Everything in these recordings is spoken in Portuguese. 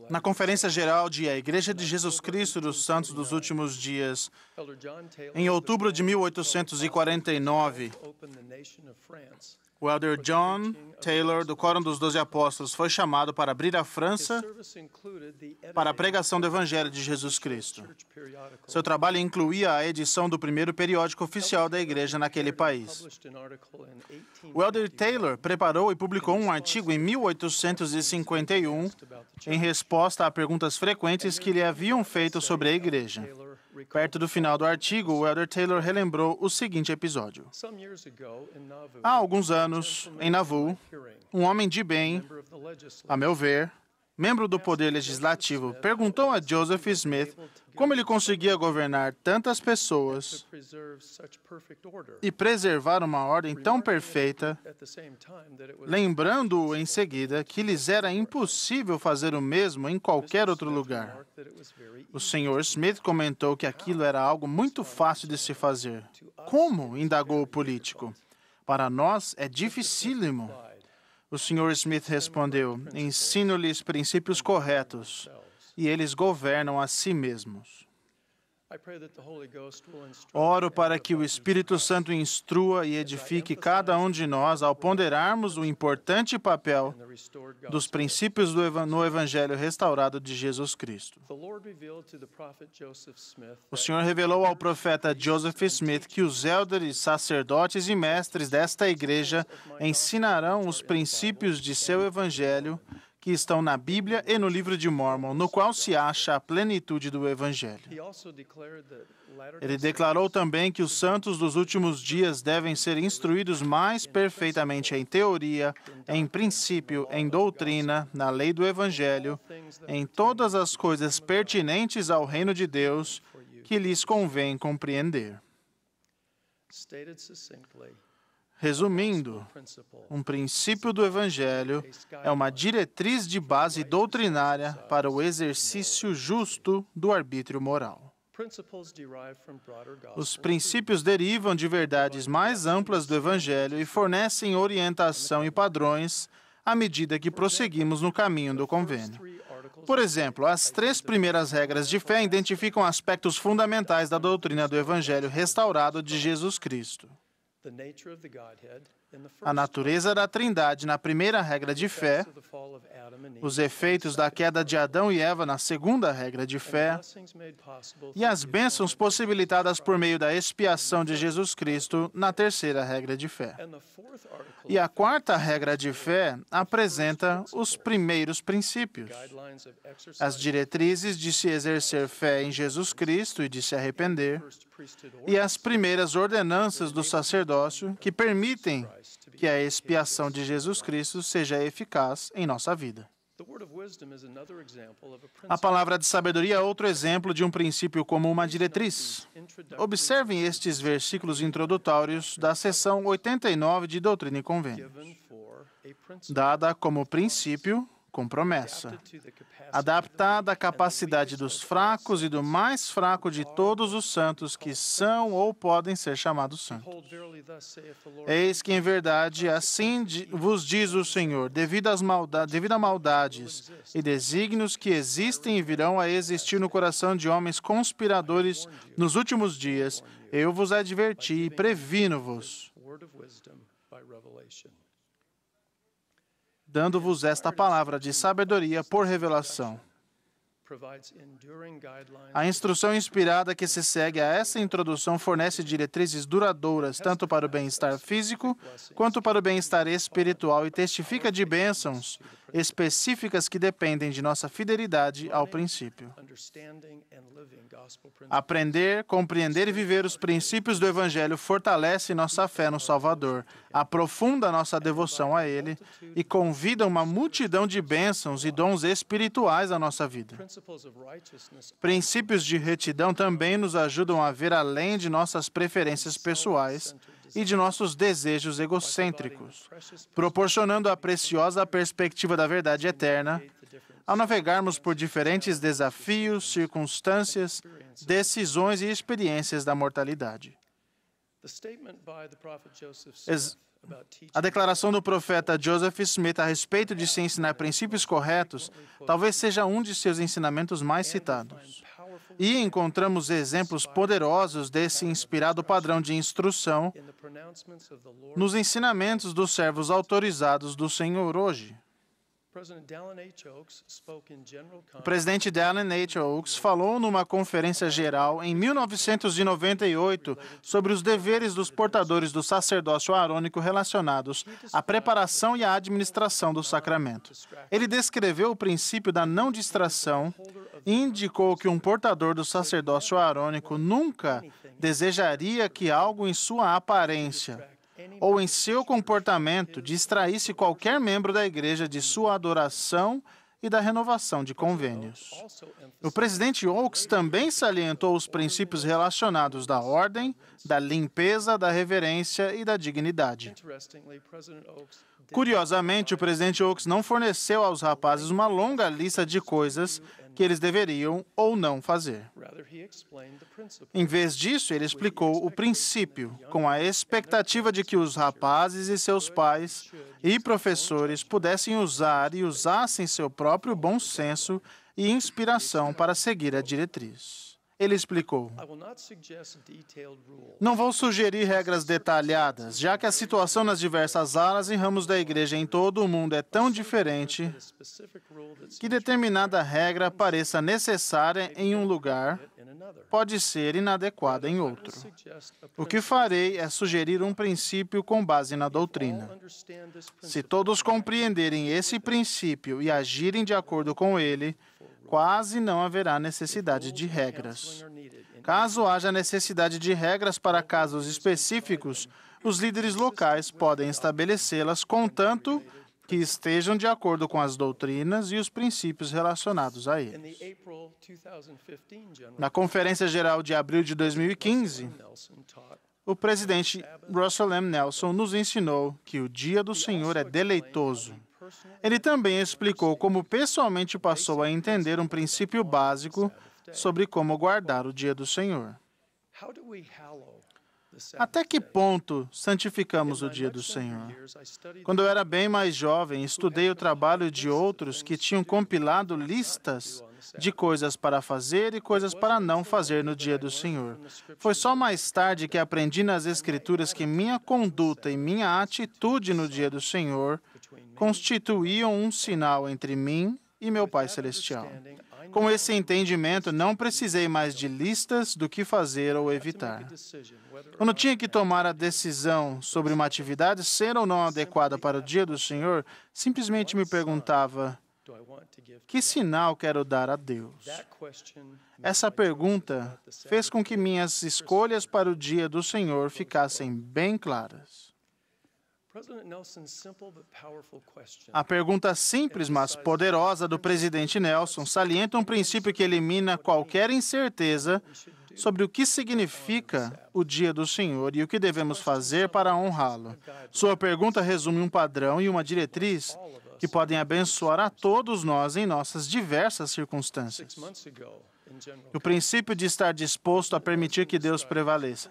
Na Conferência Geral de A Igreja de Jesus Cristo dos Santos dos Últimos Dias, em outubro de 1849, o elder John Taylor, do Quórum dos 12 Apóstolos, foi chamado para abrir a França para a pregação do Evangelho de Jesus Cristo. Seu trabalho incluía a edição do primeiro periódico oficial da Igreja naquele país. O elder Taylor preparou e publicou um artigo em 1851 em resposta a perguntas frequentes que lhe haviam feito sobre a Igreja. Perto do final do artigo, o elder Taylor relembrou o seguinte episódio. Há alguns anos, em Nauvoo, um homem de bem, a meu ver, membro do Poder Legislativo, perguntou a Joseph Smith como ele conseguia governar tantas pessoas e preservar uma ordem tão perfeita, lembrando-o em seguida que lhes era impossível fazer o mesmo em qualquer outro lugar. O Sr. Smith comentou que aquilo era algo muito fácil de se fazer. Como? Indagou o político. Para nós é dificílimo. O Sr. Smith respondeu, ensino-lhes princípios corretos, e eles governam a si mesmos. Oro para que o Espírito Santo instrua e edifique cada um de nós ao ponderarmos o importante papel dos princípios no Evangelho restaurado de Jesus Cristo. O Senhor revelou ao profeta Joseph Smith que os elders, sacerdotes e mestres desta igreja ensinarão os princípios de seu Evangelho que estão na Bíblia e no livro de Mórmon, no qual se acha a plenitude do Evangelho. Ele declarou também que os santos dos últimos dias devem ser instruídos mais perfeitamente em teoria, em princípio, em doutrina, na lei do Evangelho, em todas as coisas pertinentes ao reino de Deus que lhes convém compreender. Resumindo, um princípio do Evangelho é uma diretriz de base doutrinária para o exercício justo do arbítrio moral. Os princípios derivam de verdades mais amplas do Evangelho e fornecem orientação e padrões à medida que prosseguimos no caminho do convênio. Por exemplo, as 3 primeiras regras de fé identificam aspectos fundamentais da doutrina do Evangelho restaurado de Jesus Cristo. A natureza da Trindade na primeira regra de fé, os efeitos da queda de Adão e Eva na segunda regra de fé e as bênçãos possibilitadas por meio da expiação de Jesus Cristo na terceira regra de fé. E a quarta regra de fé apresenta os primeiros princípios, as diretrizes de se exercer fé em Jesus Cristo e de se arrepender, e as primeiras ordenanças do sacerdócio que permitem que a expiação de Jesus Cristo seja eficaz em nossa vida. A palavra de sabedoria é outro exemplo de um princípio como uma diretriz. Observem estes versículos introdutórios da seção 89 de Doutrina e Convênios. Dada como princípio, com promessa, adaptada à capacidade dos fracos e do mais fraco de todos os santos que são ou podem ser chamados santos. Eis que, em verdade, assim vos diz o Senhor, devido a maldades e desígnios que existem e virão a existir no coração de homens conspiradores nos últimos dias, eu vos adverti e previno-vos, dando-vos esta palavra de sabedoria por revelação. A instrução inspirada que se segue a essa introdução fornece diretrizes duradouras, tanto para o bem-estar físico, quanto para o bem-estar espiritual e testifica de bênçãos específicas que dependem de nossa fidelidade ao princípio. Aprender, compreender e viver os princípios do Evangelho fortalece nossa fé no Salvador, aprofunda nossa devoção a Ele e convida uma multidão de bênçãos e dons espirituais à nossa vida. Princípios de retidão também nos ajudam a ver além de nossas preferências pessoais e de nossos desejos egocêntricos, proporcionando a preciosa perspectiva da verdade eterna, ao navegarmos por diferentes desafios, circunstâncias, decisões e experiências da mortalidade. A declaração do profeta Joseph Smith a respeito de se ensinar princípios corretos talvez seja um de seus ensinamentos mais citados. E encontramos exemplos poderosos desse inspirado padrão de instrução nos ensinamentos dos servos autorizados do Senhor hoje. O presidente Dallin H. Oaks falou numa conferência geral em 1998 sobre os deveres dos portadores do sacerdócio arônico relacionados à preparação e à administração do sacramento. Ele descreveu o princípio da não distração e indicou que um portador do sacerdócio arônico nunca desejaria que algo em sua aparência ou em seu comportamento distraísse qualquer membro da igreja de sua adoração e da renovação de convênios. O presidente Oaks também salientou os princípios relacionados da ordem, da limpeza, da reverência e da dignidade. Curiosamente, o presidente Oaks não forneceu aos rapazes uma longa lista de coisas que eles deveriam ou não fazer. Em vez disso, ele explicou o princípio, com a expectativa de que os rapazes e seus pais e professores pudessem usar e usassem seu próprio bom senso e inspiração para seguir a diretriz. Ele explicou: não vou sugerir regras detalhadas, já que a situação nas diversas áreas e ramos da igreja em todo o mundo é tão diferente que determinada regra pareça necessária em um lugar, pode ser inadequada em outro. O que farei é sugerir um princípio com base na doutrina. Se todos compreenderem esse princípio e agirem de acordo com ele, quase não haverá necessidade de regras. Caso haja necessidade de regras para casos específicos, os líderes locais podem estabelecê-las, contanto que estejam de acordo com as doutrinas e os princípios relacionados a eles. Na Conferência Geral de abril de 2015, o presidente Russell M. Nelson nos ensinou que o dia do Senhor é deleitoso. Ele também explicou como pessoalmente passou a entender um princípio básico sobre como guardar o dia do Senhor. Até que ponto santificamos o dia do Senhor? Quando eu era bem mais jovem, estudei o trabalho de outros que tinham compilado listas de coisas para fazer e coisas para não fazer no dia do Senhor. Foi só mais tarde que aprendi nas Escrituras que minha conduta e minha atitude no dia do Senhor constituíam um sinal entre mim e meu Pai Celestial. Com esse entendimento, não precisei mais de listas do que fazer ou evitar. Quando tinha que tomar a decisão sobre uma atividade ser ou não adequada para o dia do Senhor, simplesmente me perguntava: que sinal quero dar a Deus? Essa pergunta fez com que minhas escolhas para o dia do Senhor ficassem bem claras. A pergunta simples, mas poderosa do presidente Nelson salienta um princípio que elimina qualquer incerteza sobre o que significa o dia do Senhor e o que devemos fazer para honrá-lo. Sua pergunta resume um padrão e uma diretriz que podem abençoar a todos nós em nossas diversas circunstâncias. O princípio de estar disposto a permitir que Deus prevaleça.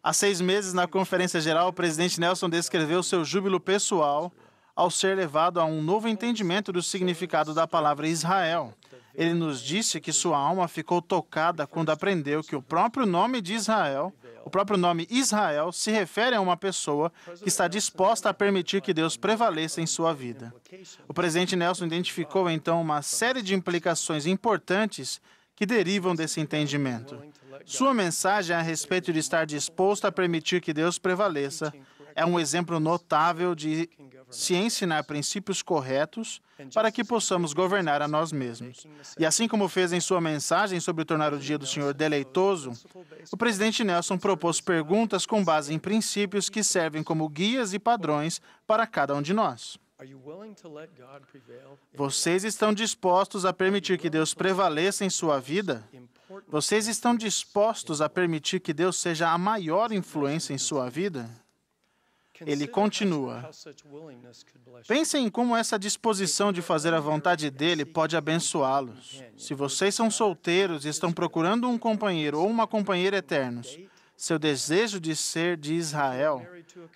Há 6 meses, na Conferência Geral, o presidente Nelson descreveu seu júbilo pessoal ao ser levado a um novo entendimento do significado da palavra Israel. Ele nos disse que sua alma ficou tocada quando aprendeu que o próprio nome de Israel, o próprio nome Israel, se refere a uma pessoa que está disposta a permitir que Deus prevaleça em sua vida. O presidente Nelson identificou, então, uma série de implicações importantes que derivam desse entendimento. Sua mensagem a respeito de estar disposto a permitir que Deus prevaleça é um exemplo notável de se ensinar princípios corretos para que possamos governar a nós mesmos. E assim como fez em sua mensagem sobre tornar o dia do Senhor deleitoso, o presidente Nelson propôs perguntas com base em princípios que servem como guias e padrões para cada um de nós. Vocês estão dispostos a permitir que Deus prevaleça em sua vida? Vocês estão dispostos a permitir que Deus seja a maior influência em sua vida? Ele continua: pensem em como essa disposição de fazer a vontade dele pode abençoá-los. Se vocês são solteiros e estão procurando um companheiro ou uma companheira eternos, seu desejo de ser de Israel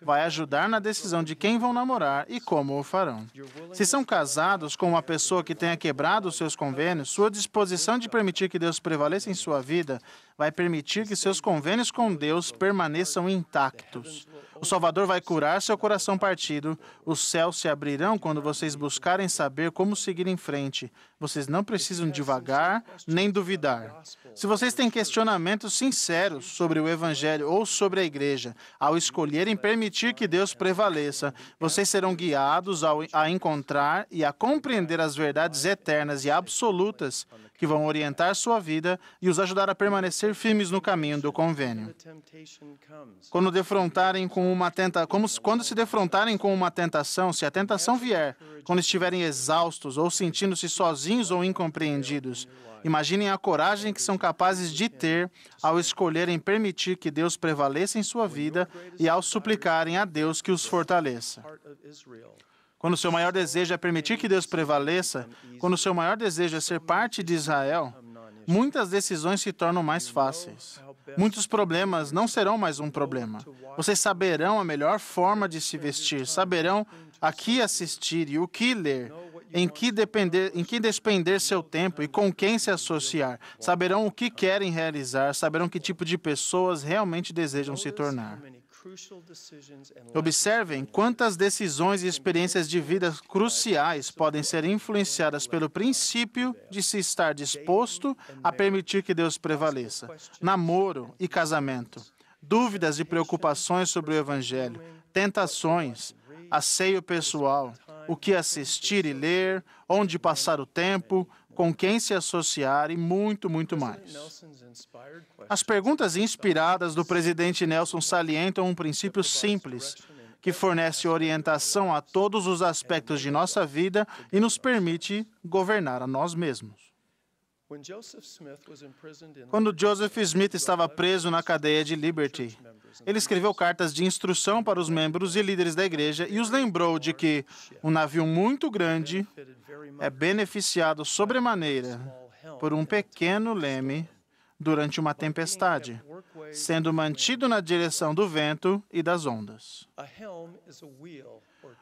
vai ajudar na decisão de quem vão namorar e como o farão. Se são casados com uma pessoa que tenha quebrado os seus convênios, sua disposição de permitir que Deus prevaleça em sua vida vai permitir que seus convênios com Deus permaneçam intactos. O Salvador vai curar seu coração partido. Os céus se abrirão quando vocês buscarem saber como seguir em frente. Vocês não precisam divagar nem duvidar. Se vocês têm questionamentos sinceros sobre o Evangelho ou sobre a Igreja, ao escolherem permitir que Deus prevaleça, vocês serão guiados a encontrar e a compreender as verdades eternas e absolutas que vão orientar sua vida e os ajudar a permanecer firmes no caminho do convênio. Quando se defrontarem com uma tentação, se a tentação vier, quando estiverem exaustos ou sentindo-se sozinhos ou incompreendidos, imaginem a coragem que são capazes de ter ao escolherem permitir que Deus prevaleça em sua vida e ao suplicarem a Deus que os fortaleça. Quando o seu maior desejo é permitir que Deus prevaleça, quando o seu maior desejo é ser parte de Israel, muitas decisões se tornam mais fáceis. Muitos problemas não serão mais um problema. Vocês saberão a melhor forma de se vestir, saberão a que assistir e o que ler, em que despender seu tempo e com quem se associar. Saberão o que querem realizar, saberão que tipo de pessoas realmente desejam se tornar. Observem quantas decisões e experiências de vida cruciais podem ser influenciadas pelo princípio de se estar disposto a permitir que Deus prevaleça. Namoro e casamento, dúvidas e preocupações sobre o Evangelho, tentações, asseio pessoal, o que assistir e ler, onde passar o tempo, com quem se associar e muito, muito mais. As perguntas inspiradas do presidente Nelson salientam um princípio simples, que fornece orientação a todos os aspectos de nossa vida e nos permite governar a nós mesmos. Quando Joseph Smith estava preso na cadeia de Liberty, ele escreveu cartas de instrução para os membros e líderes da igreja e os lembrou de que um navio muito grande é beneficiado sobremaneira por um pequeno leme durante uma tempestade, sendo mantido na direção do vento e das ondas.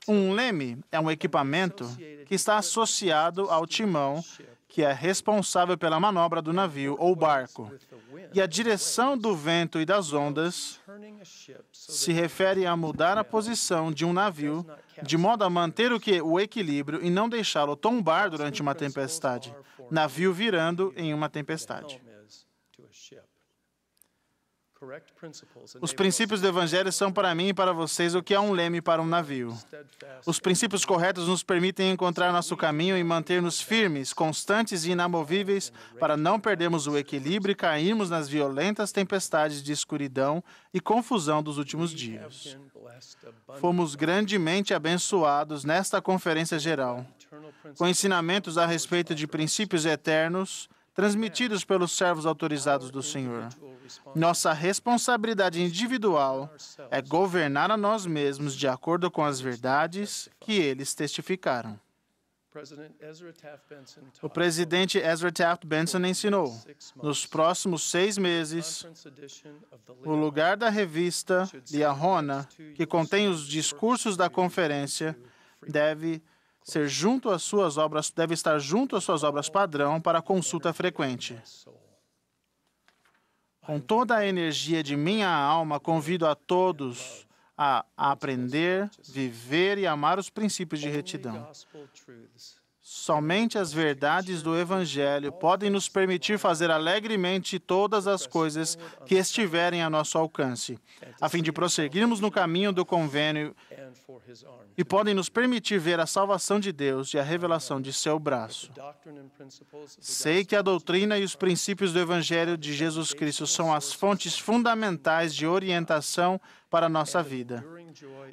Um leme é um equipamento que está associado ao timão, que é responsável pela manobra do navio ou barco. E a direção do vento e das ondas se refere a mudar a posição de um navio de modo a manter o equilíbrio e não deixá-lo tombar durante uma tempestade, navio virando em uma tempestade. Os princípios do Evangelho são para mim e para vocês o que é um leme para um navio. Os princípios corretos nos permitem encontrar nosso caminho e manter-nos firmes, constantes e inamovíveis para não perdermos o equilíbrio e cairmos nas violentas tempestades de escuridão e confusão dos últimos dias. Fomos grandemente abençoados nesta conferência geral, com ensinamentos a respeito de princípios eternos, transmitidos pelos servos autorizados do Senhor. Nossa responsabilidade individual é governar a nós mesmos de acordo com as verdades que eles testificaram. O presidente Ezra Taft Benson ensinou, nos próximos 6 meses, o lugar da revista Liahona, que contém os discursos da conferência, deve estar junto às suas obras padrão para consulta frequente. Com toda a energia de minha alma, convido a todos a aprender, viver e amar os princípios de retidão. Somente as verdades do Evangelho podem nos permitir fazer alegremente todas as coisas que estiverem a nosso alcance, a fim de prosseguirmos no caminho do convênio e podem nos permitir ver a salvação de Deus e a revelação de seu braço. Sei que a doutrina e os princípios do Evangelho de Jesus Cristo são as fontes fundamentais de orientação para a nossa vida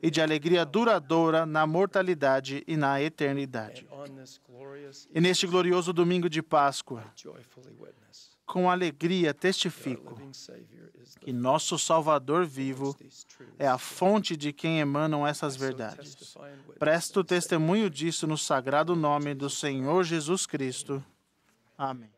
e de alegria duradoura na mortalidade e na eternidade. E neste glorioso domingo de Páscoa, com alegria testifico que nosso Salvador vivo é a fonte de quem emanam essas verdades. Presto testemunho disso no sagrado nome do Senhor Jesus Cristo. Amém.